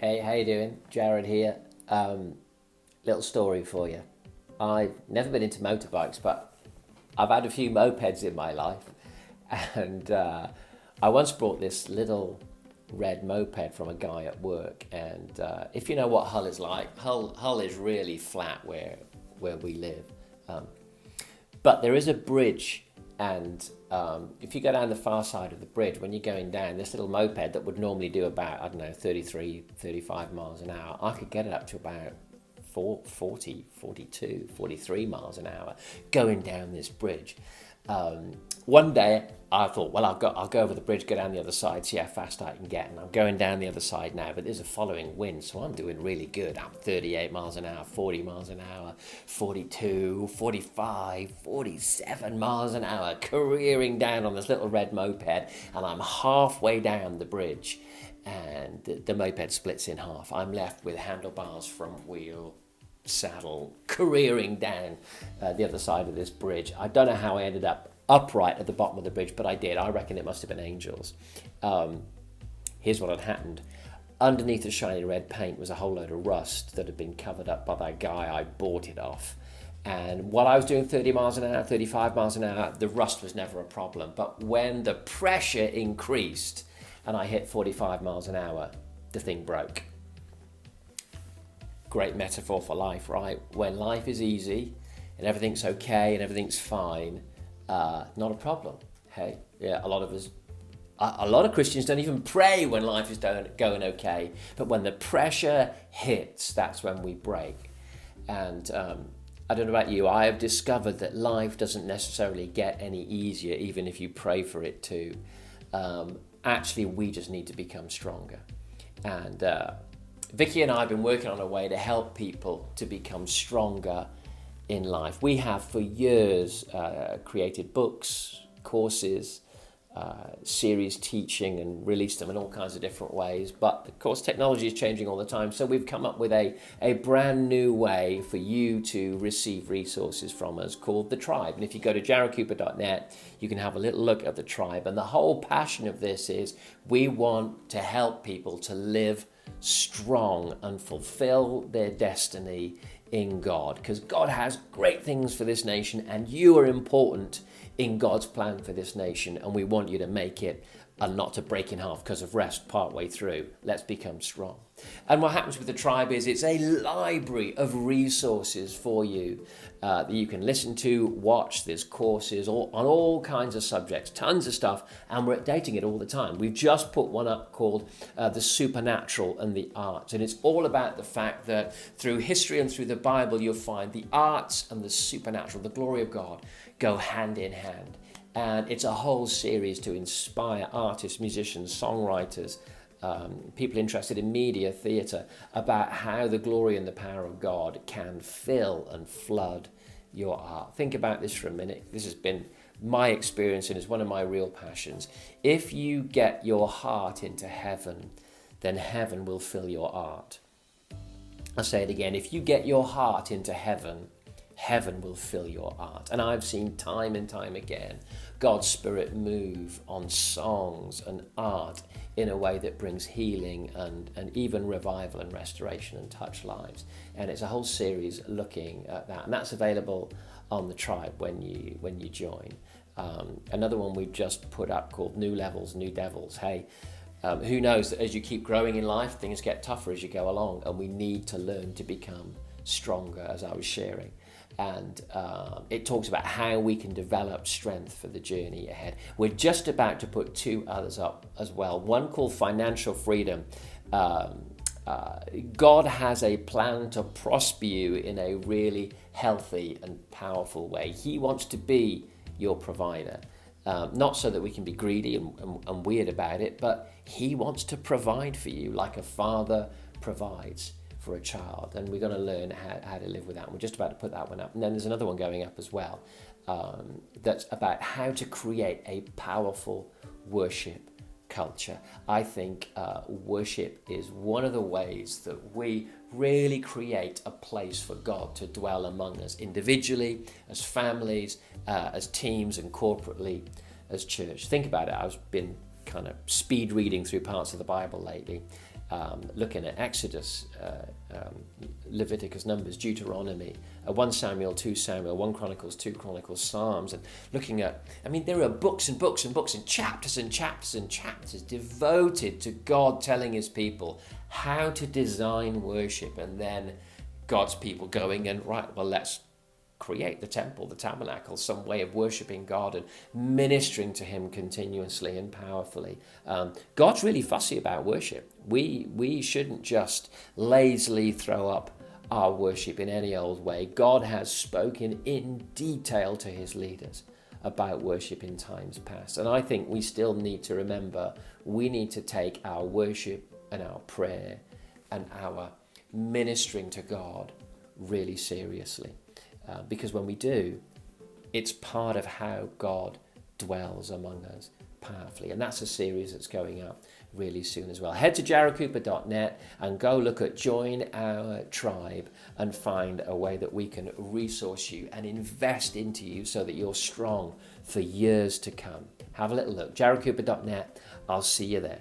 Hey, how you doing? Jared here. Little story for you. I've never been into motorbikes, but I've had a few mopeds in my life, and I once brought this little red moped from a guy at work. And if you know what Hull is like, Hull is really flat where we live. Um, but there is a bridge, and if you go down the far side of the bridge, when you're going down, this little moped that would normally do about, I don't know, 33, 35 miles an hour, I could get it up to about 40, 42, 43 miles an hour going down this bridge. One day I thought, well, I'll go over the bridge, go down the other side, see how fast I can get. And I'm going down the other side now, but there's a following wind, so I'm doing really good. I'm 38 miles an hour, 40 miles an hour, 42, 45, 47 miles an hour, careering down on this little red moped, and I'm halfway down the bridge, and the moped splits in half. I'm left with handlebars, front wheel, saddle, careering down the other side of this bridge. I don't know how I ended up upright at the bottom of the bridge, but I did. I reckon it must have been angels. Here's what had happened. Underneath the shiny red paint was a whole load of rust that had been covered up by that guy I bought it off. And while I was doing 30 miles an hour, 35 miles an hour, the rust was never a problem. But when the pressure increased and I hit 45 miles an hour, the thing broke. Great metaphor for life, right? When life is easy and everything's okay and everything's fine, not a problem. Hey, yeah, a lot of Christians don't even pray when life is going okay, but when the pressure hits, that's when we break. And I don't know about you, I have discovered that life doesn't necessarily get any easier, even if you pray for it to. Actually, we just need to become stronger. And Vicky and I have been working on a way to help people to become stronger in life. We have for years created books, courses, series teaching, and released them in all kinds of different ways. But of course, technology is changing all the time. So we've come up with a brand new way for you to receive resources from us called The Tribe. And if you go to jaredcooper.net, you can have a little look at The Tribe. And the whole passion of this is we want to help people to live strong and fulfill their destiny in God, because God has great things for this nation and you are important in God's plan for this nation, and we want you to make it and not to break in half because of rest partway through. Let's become strong. And what happens with The Tribe is it's a library of resources for you that you can listen to, watch. There's courses on all kinds of subjects, tons of stuff, and we're updating it all the time. We've just put one up called The Supernatural and the Arts, and it's all about the fact that through history and through the Bible, you'll find the arts and the supernatural, the glory of God, go hand in hand. And it's a whole series to inspire artists, musicians, songwriters, people interested in media, theatre, about how the glory and the power of God can fill and flood your art. Think about this for a minute. This has been my experience and is one of my real passions. If you get your heart into heaven, then heaven will fill your art. I'll say it again. If you get your heart into heaven, heaven will fill your art. And I've seen time and time again God's Spirit move on songs and art in a way that brings healing and even revival and restoration and touch lives. And it's a whole series looking at that. And that's available on The Tribe when you join. Another one we've just put up called New Levels, New Devils. Hey, who knows that as you keep growing in life, things get tougher as you go along, and we need to learn to become stronger, as I was sharing. And it talks about how we can develop strength for the journey ahead. We're just about to put two others up as well. One called Financial Freedom. God has a plan to prosper you in a really healthy and powerful way. He wants to be your provider. Not so that we can be greedy and weird about it, but he wants to provide for you like a father provides for a child. And we're going to learn how to live with that. And we're just about to put that one up. And then there's another one going up as well that's about how to create a powerful worship culture. I think worship is one of the ways that we really create a place for God to dwell among us individually, as families, as teams, and corporately as church. Think about it. I've been kind of speed reading through parts of the Bible lately, looking at Exodus, Leviticus, Numbers, Deuteronomy, 1 Samuel, 2 Samuel, 1 Chronicles, 2 Chronicles, Psalms, and looking at, there are books and books and books and chapters and chapters and chapters devoted to God telling his people how to design worship, and then God's people going and, right, well, let's create the temple, the tabernacle, some way of worshiping God and ministering to him continuously and powerfully. God's really fussy about worship. We shouldn't just lazily throw up our worship in any old way. God has spoken in detail to his leaders about worship in times past. And I think we still need to remember we need to take our worship and our prayer and our ministering to God really seriously. Because when we do, it's part of how God dwells among us powerfully. And that's a series that's going up really soon as well. Head to jaredcooper.net and go look at Join Our Tribe and find a way that we can resource you and invest into you so that you're strong for years to come. Have a little look. jaredcooper.net. I'll see you there.